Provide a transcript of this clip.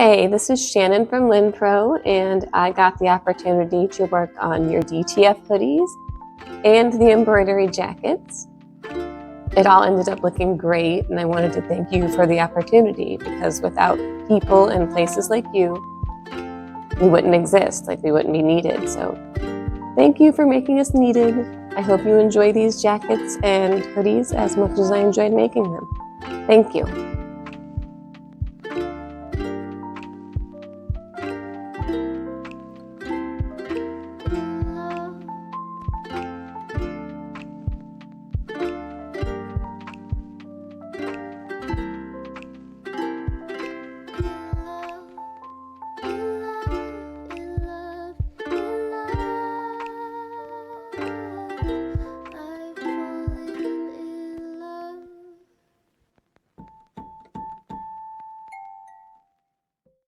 Hey, this is Shannon from Lynnpro, and I got the opportunity to work on your DTF hoodies and the embroidery jackets. It all ended up looking great, and I wanted to thank you for the opportunity because without people and places like you, we wouldn't exist, we wouldn't be needed. So thank you for making us needed. I hope you enjoy these jackets and hoodies as much as I enjoyed making them. Thank you.